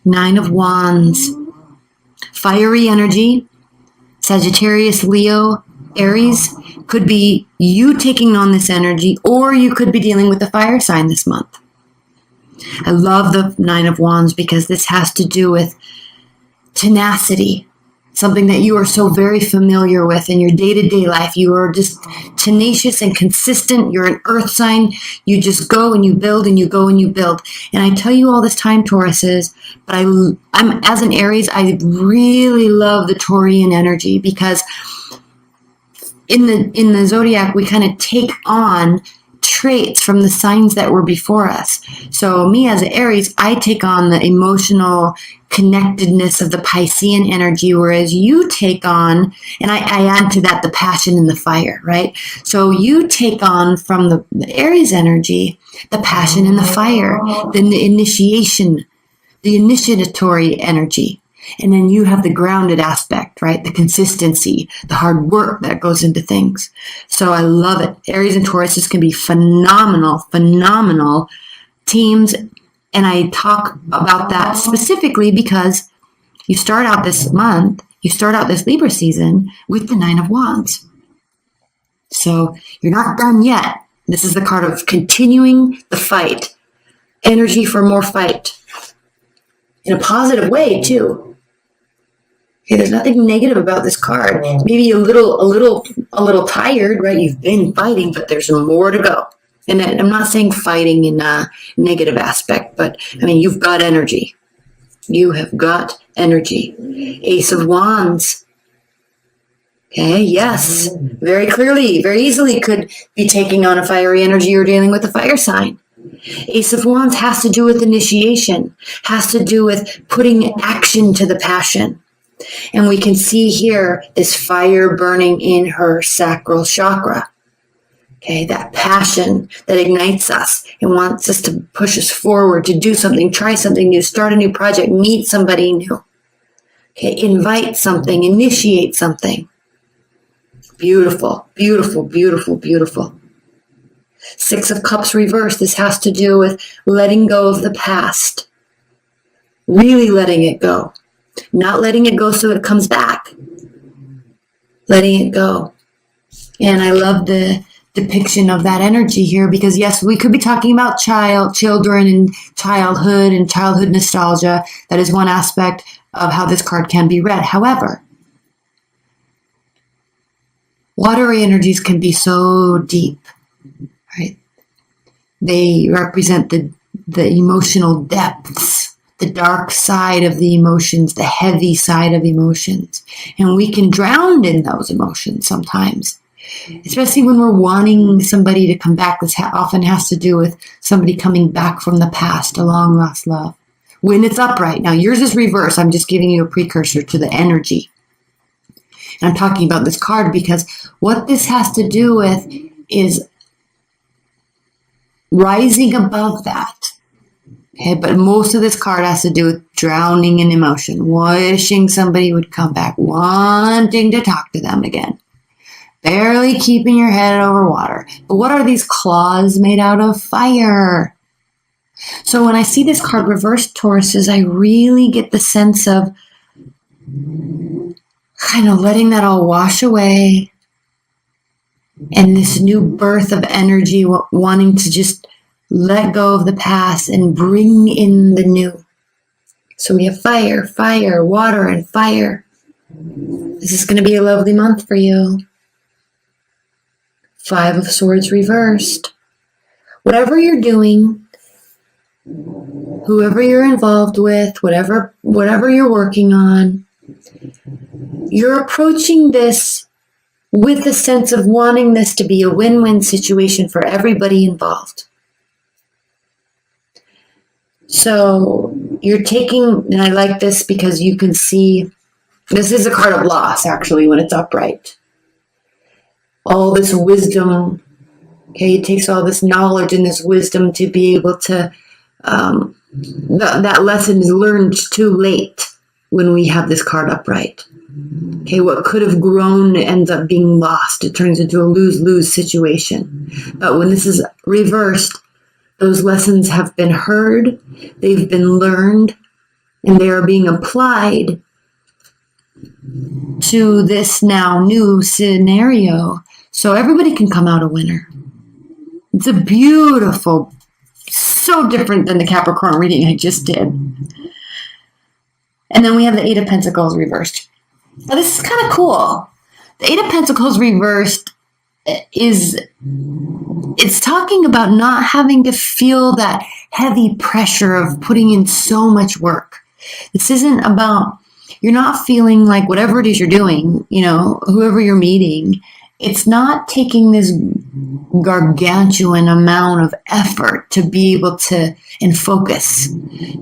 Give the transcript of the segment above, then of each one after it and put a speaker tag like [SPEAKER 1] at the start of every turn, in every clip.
[SPEAKER 1] Nine of Wands. Fiery energy. Sagittarius, Leo, Aries. Could be you taking on this energy, or you could be dealing with a fire sign this month. I love the Nine of Wands because this has to do with tenacity, something that you are so very familiar with in your day-to-day life. You are just tenacious and consistent. You're an earth sign. You just go and you build and you go and you build. And I tell you all this time, Tauruses, but I'm as an Aries, I really love the Taurian energy because in the zodiac, we kind of take on traits from the signs that were before us. So me as an Aries, I take on the emotional connectedness of the Piscean energy, whereas you take on, and I add to that the passion and the fire, right? So you take on from the Aries energy, the passion and the fire, then the initiation, the initiatory energy. And then you have the grounded aspect, right? The consistency, the hard work that goes into things. So I love it. Aries and Tauruses can be phenomenal teams. And I talk about that specifically because you start out this month, you start out this Libra season with the Nine of Wands. So you're not done yet. This is the card of continuing the fight. Energy for more fight. In a positive way, too. Okay, there's nothing negative about this card. Maybe a little tired, right? You've been fighting, but there's more to go. And I'm not saying fighting in a negative aspect, but I mean, you've got energy. You have got energy. Ace of Wands. Okay, yes, very clearly, very easily could be taking on a fiery energy or dealing with a fire sign. Ace of Wands has to do with initiation, has to do with putting action to the passion. And we can see here this fire burning in her sacral chakra. Okay, that passion that ignites us and wants us to push us forward, to do something, try something new, start a new project, meet somebody new. Okay, invite something, initiate something. Beautiful, beautiful, beautiful, beautiful. Six of Cups reversed. This has to do with letting go of the past. Really letting it go. Not letting it go so it comes back. Letting it go. And I love the depiction of that energy here because, yes, we could be talking about children and childhood nostalgia. That is one aspect of how this card can be read. However, watery energies can be so deep, right? They represent the emotional depths, the dark side of the emotions, the heavy side of emotions. And we can drown in those emotions sometimes, especially when we're wanting somebody to come back. This often has to do with somebody coming back from the past, a long lost love. When it's upright. Now, yours is reverse. I'm just giving you a precursor to the energy. And I'm talking about this card because what this has to do with is rising above that. Okay, but most of this card has to do with drowning in emotion, wishing somebody would come back, wanting to talk to them again, barely keeping your head over water. But what are these claws made out of? Fire. So when I see this card reversed, Tauruses, I really get the sense of kind of letting that all wash away and this new birth of energy, wanting to just let go of the past and bring in the new. So we have fire, fire, water, and fire. This is going to be a lovely month for you. Five of Swords reversed. Whatever you're doing, whoever you're involved with, whatever you're working on, you're approaching this with a sense of wanting this to be a win-win situation for everybody involved. So you're taking, and I like this because you can see, this is a card of loss actually when it's upright. All this wisdom, okay, it takes all this knowledge and this wisdom to be able to, that lesson is learned too late when we have this card upright. Okay, what could have grown ends up being lost. It turns into a lose-lose situation. But when this is reversed, Those lessons have been heard, they've been learned, and they are being applied to this now new scenario so everybody can come out a winner. It's a beautiful, so different than the Capricorn reading I just did. And then we have the Eight of Pentacles reversed. Now this is kind of cool. The Eight of Pentacles reversed it's talking about not having to feel that heavy pressure of putting in so much work. This isn't about, you're not feeling like whatever it is you're doing, whoever you're meeting, it's not taking this gargantuan amount of effort to be able to, and focus,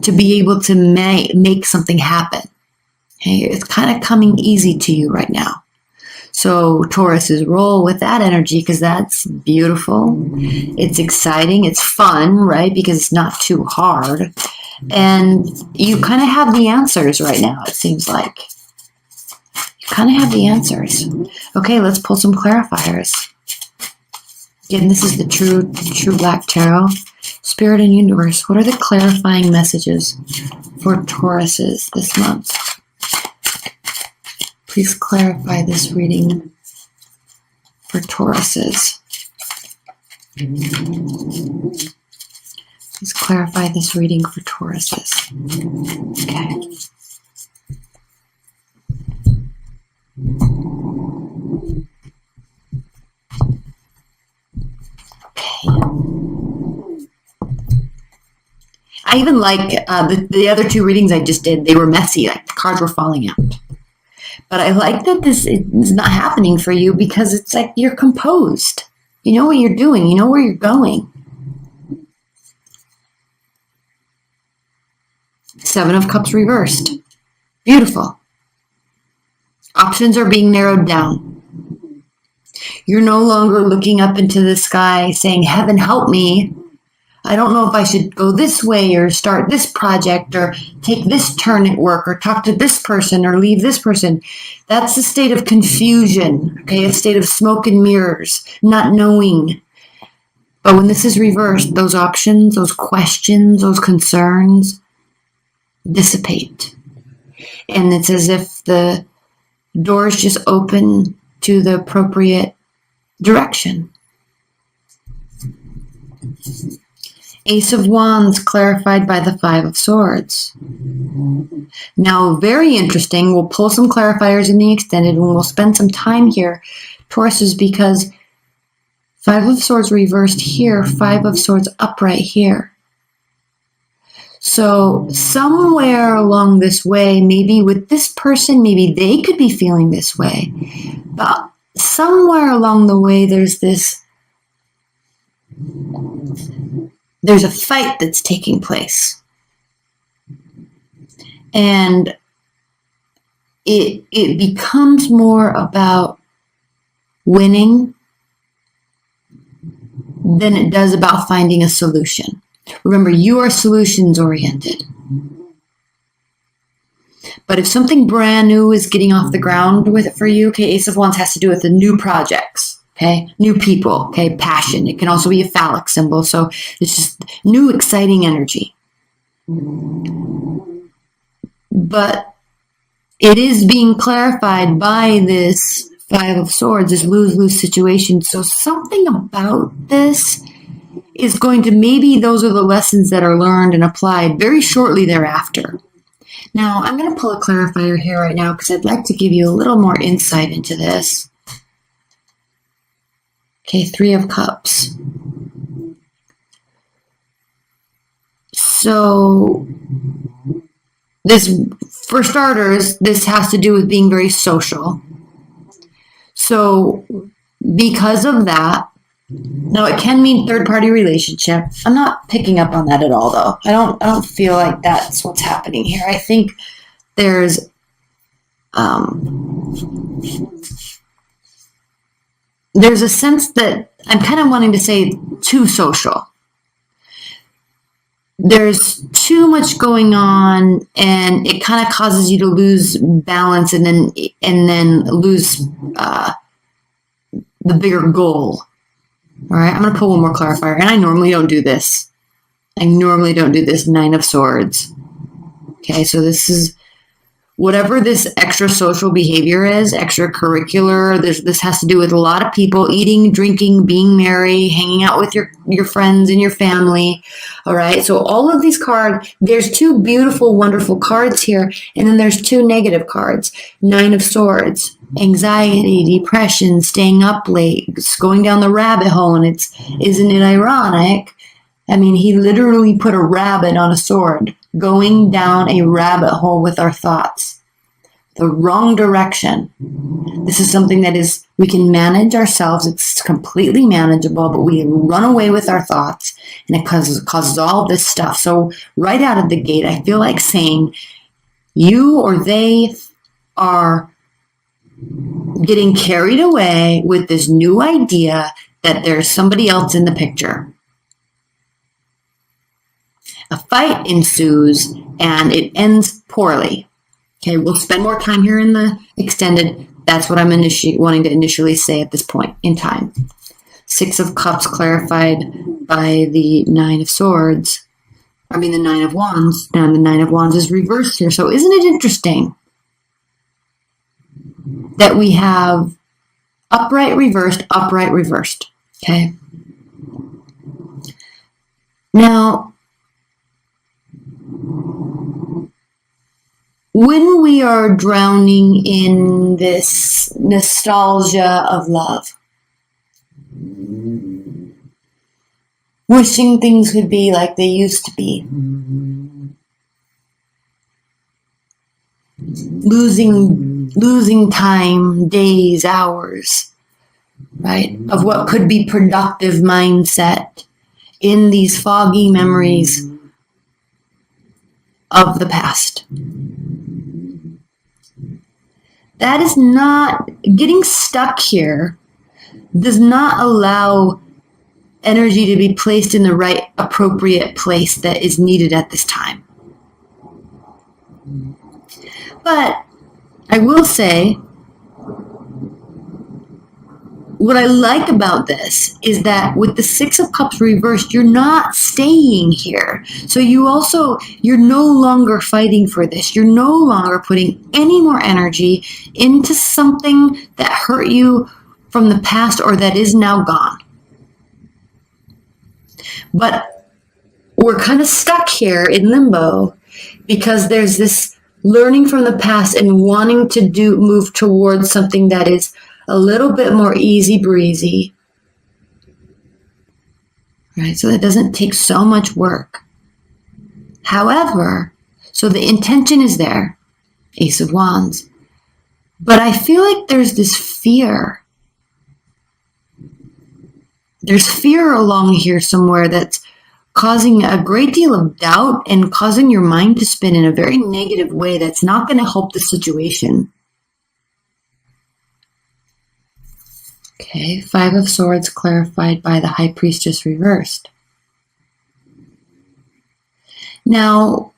[SPEAKER 1] to be able to make something happen. Okay? It's kind of coming easy to you right now. So Tauruses roll with that energy because that's beautiful. It's exciting. It's fun, right? Because it's not too hard. And you kind of have the answers right now, it seems like. You kind of have the answers. Okay, let's pull some clarifiers. Again, this is the true Black Tarot. Spirit and Universe, what are the clarifying messages for Tauruses this month? Please clarify this reading for Tauruses. Please clarify this reading for Tauruses. Okay. I even like the other two readings I just did. They were messy, like the cards were falling out. But I like that this is not happening for you because it's like you're composed. You know what you're doing. You know where you're going. Seven of Cups reversed. Beautiful. Options are being narrowed down. You're no longer looking up into the sky saying, heaven help me. I don't know if I should go this way or start this project or take this turn at work or talk to this person or leave this person. That's a state of confusion, okay? A state of smoke and mirrors, not knowing. But when this is reversed, those options, those questions, those concerns dissipate. And it's as if the doors just open to the appropriate direction. Ace of Wands clarified by the Five of Swords. Now, very interesting. We'll pull some clarifiers in the extended and we'll spend some time here, Tauruses, because Five of Swords reversed here, Five of Swords upright here. So somewhere along this way, maybe with this person, maybe they could be feeling this way. But somewhere along the way, there's a fight that's taking place. And it becomes more about winning than it does about finding a solution. Remember, you are solutions oriented. But if something brand new is getting off the ground with it for you, okay, Ace of Wands has to do with the new projects. Okay, new people, okay, passion. It can also be a phallic symbol, so it's just new, exciting energy. But it is being clarified by this Five of Swords, this lose-lose situation. So something about this is going to, maybe those are the lessons that are learned and applied very shortly thereafter. Now, I'm going to pull a clarifier here right now because I'd like to give you a little more insight into this. Okay, Three of Cups. So, this, for starters, this has to do with being very social. So, because of that, now it can mean third-party relationship. I'm not picking up on that at all, though. I don't feel like that's what's happening here. I think there's a sense that I'm kind of wanting to say too social. There's too much going on, and it kind of causes you to lose balance, and then lose the bigger goal. All right, I'm going to pull one more clarifier, and I normally don't do this. I normally don't do this. Nine of Swords. Okay, so this is whatever this extra social behavior is, extracurricular. This has to do with a lot of people eating, drinking, being merry, hanging out with your friends and your family. All right, so all of these cards, there's two beautiful, wonderful cards here, and then there's two negative cards. Nine of Swords, anxiety, depression, staying up late, going down the rabbit hole, and isn't it ironic? I mean, he literally put a rabbit on a sword, going down a rabbit hole with our thoughts. The wrong direction. This is something that we can manage ourselves. It's completely manageable, but we run away with our thoughts, and it causes all this stuff. So right out of the gate, I feel like saying you or they are getting carried away with this new idea that there's somebody else in the picture. A fight ensues and it ends poorly. Okay, we'll spend more time here in the extended. That's what I'm wanting to initially say at this point in time. Six of Cups clarified by the Nine of Swords. I mean the Nine of Wands. Now the Nine of Wands is reversed here. So isn't it interesting that we have upright, reversed, upright, reversed. Okay. Now, when we are drowning in this nostalgia of love, wishing things could be like they used to be, losing time, days, hours, right, of what could be productive mindset in these foggy memories of the past. That is not, getting stuck here does not allow energy to be placed in the right appropriate place that is needed at this time. But I will say, what I like about this is that with the Six of Cups reversed, you're not staying here. So you're no longer fighting for this. You're no longer putting any more energy into something that hurt you from the past or that is now gone. But we're kind of stuck here in limbo because there's this learning from the past and wanting to move towards something that is a little bit more easy breezy, right? So that doesn't take so much work. However, so the intention is there, Ace of Wands, but I feel like there's this fear. There's fear along here somewhere that's causing a great deal of doubt and causing your mind to spin in a very negative way that's not going to help the situation. Okay, Five of Swords clarified by the High Priestess reversed. Now,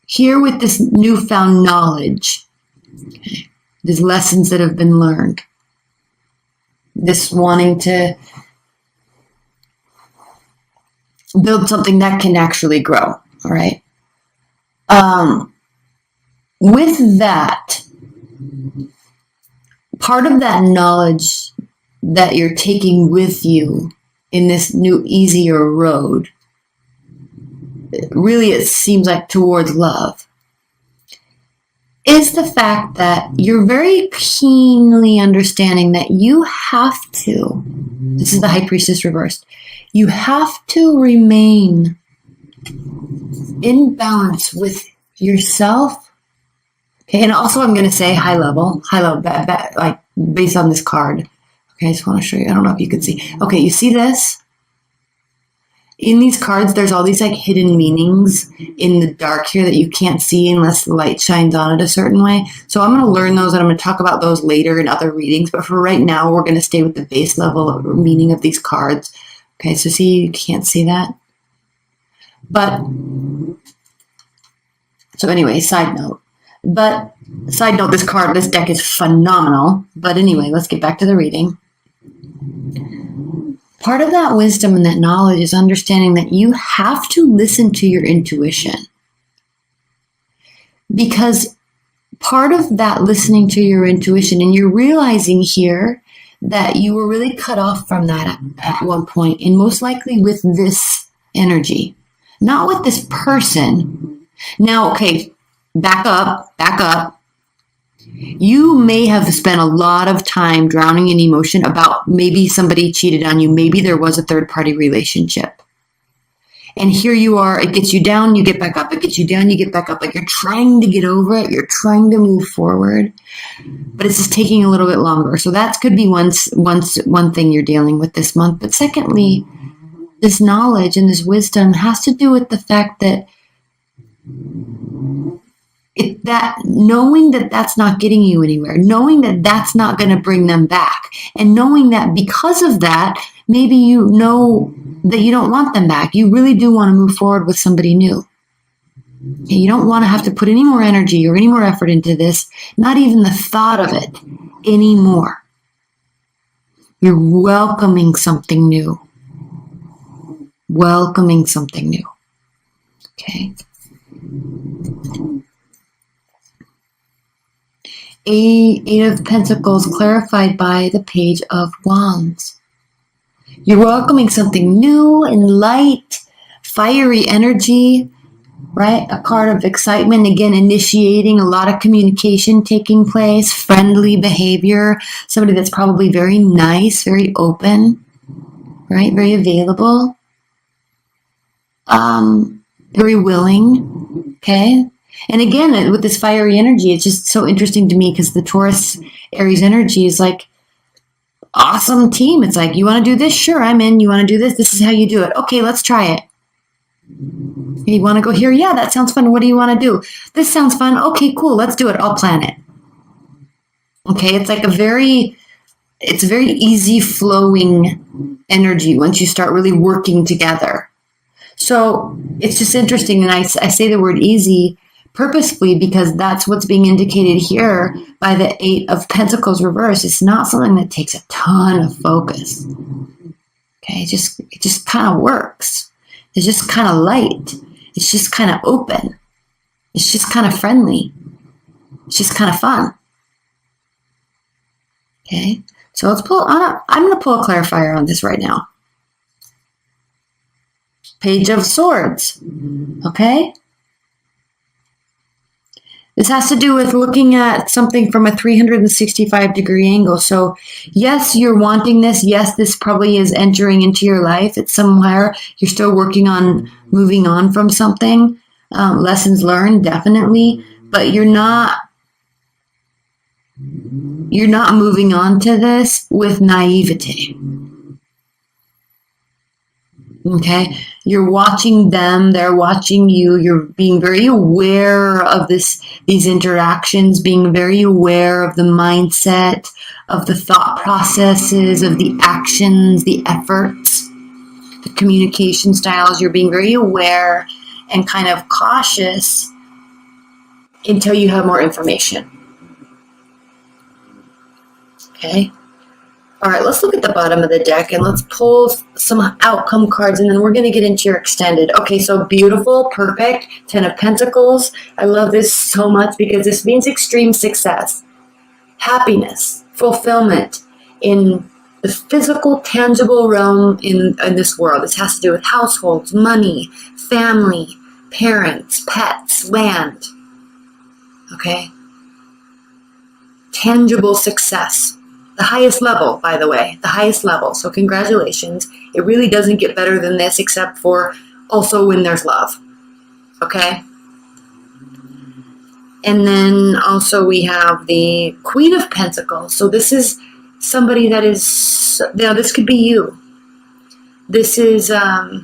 [SPEAKER 1] here with this newfound knowledge, okay, these lessons that have been learned, this wanting to build something that can actually grow, all right? With that, part of that knowledge that you're taking with you in this new, easier road, really it seems like towards love, is the fact that you're very keenly understanding that you have to, this is the High Priestess reversed, you have to remain in balance with yourself. Okay, and also I'm going to say high level, like based on this card. Okay, I just want to show you. I don't know if you can see. Okay, you see this? In these cards, there's all these like hidden meanings in the dark here that you can't see unless the light shines on it a certain way. So I'm going to learn those and I'm going to talk about those later in other readings. But for right now, we're going to stay with the base level of meaning of these cards. Okay, so see, you can't see that. But, so anyway, side note, this deck is phenomenal. But anyway, let's get back to the reading. Part of that wisdom and that knowledge is understanding that you have to listen to your intuition. Because part of that listening to your intuition, and you're realizing here that you were really cut off from that at one point, and most likely with this energy, not with this person. Now, okay, back up. You may have spent a lot of time drowning in emotion about maybe somebody cheated on you. Maybe there was a third-party relationship. And here you are, it gets you down, you get back up. It gets you down, you get back up. Like you're trying to get over it. You're trying to move forward. But it's just taking a little bit longer. So that could be one thing you're dealing with this month. But secondly, this knowledge and this wisdom has to do with the fact that knowing that that's not getting you anywhere, knowing that that's not going to bring them back, and knowing that because of that, maybe you know that you don't want them back. You really do want to move forward with somebody new. And you don't want to have to put any more energy or any more effort into this, not even the thought of it anymore. You're welcoming something new. Welcoming something new. Okay. Eight of Pentacles clarified by the Page of Wands. You're welcoming something new and light, fiery energy, right? A card of excitement, again, initiating a lot of communication taking place, friendly behavior, somebody that's probably very nice, very open, right? Very available, very willing, okay? And again, with this fiery energy, it's just so interesting to me because the Taurus Aries energy is like awesome team. It's like, you want to do this? Sure, I'm in. You want to do this? This is how you do it. Okay, let's try it. You want to go here? Yeah, that sounds fun. What do you want to do? This sounds fun. Okay, cool. Let's do it. I'll plan it. Okay, it's like it's a very easy flowing energy once you start really working together. So it's just interesting. And I say the word easy purposefully because that's what's being indicated here by the Eight of Pentacles reverse. It's not something that takes a ton of focus. Okay, it just kind of works. It's just kind of light. It's just kind of open. It's just kind of friendly. It's just kind of fun. Okay, so let's pull on. I'm going to pull a clarifier on this right now. Page of Swords. Okay. This has to do with looking at something from a 365-degree angle. So, yes, you're wanting this. Yes, this probably is entering into your life. It's somewhere you're still working on moving on from something. Lessons learned, definitely. But you're not moving on to this with naivete. Okay, you're watching them, they're watching you, you're being very aware of these interactions, being very aware of the mindset, of the thought processes, of the actions, the efforts, the communication styles. You're being very aware and kind of cautious until you have more information. Okay. All right, let's look at the bottom of the deck and let's pull some outcome cards and then we're going to get into your extended. Okay, so beautiful, perfect, 10 of Pentacles. I love this so much because this means extreme success, happiness, fulfillment in the physical, tangible realm in this world. This has to do with households, money, family, parents, pets, land. Okay? Tangible success. The highest level, by the way, the highest level. So congratulations. It really doesn't get better than this except for also when there's love. Okay? And then also we have the Queen of Pentacles. So this is somebody that is, this could be you. This is a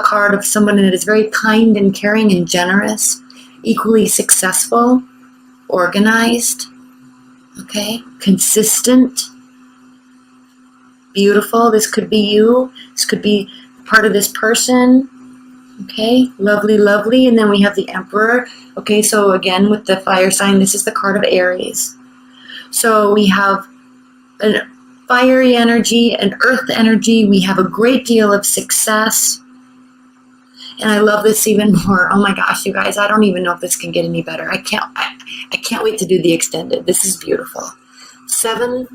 [SPEAKER 1] card of someone that is very kind and caring and generous, equally successful, organized. Okay, consistent, beautiful. This could be you. This could be part of this person. Okay, lovely, lovely. And then we have the Emperor. Okay, so again, with the fire sign, this is the card of Aries. So we have a fiery energy and earth energy. We have a great deal of success. And I love this even more. Oh my gosh, you guys, I don't even know if this can get any better. I can't wait to do the extended. This is beautiful. 7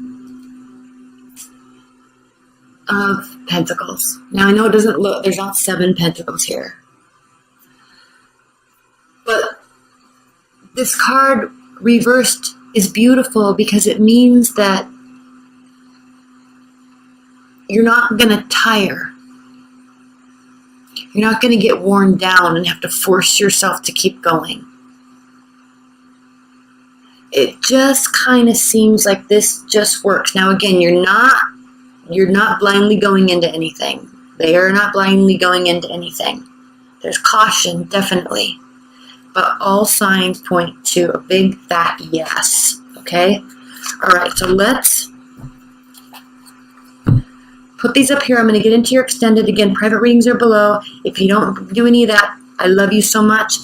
[SPEAKER 1] of Pentacles. Now I know it doesn't look, there's not 7 pentacles here. But this card reversed is beautiful because it means that you're not going to tire. You're not going to get worn down and have to force yourself to keep going. It just kind of seems like this just works. Now again, you're not blindly going into anything. They are not blindly going into anything. There's caution, definitely. But all signs point to a big fat yes. Okay? All right, so let's put these up here. I'm going to get into your extended. Again, private readings are below. If you don't do any of that, I love you so much.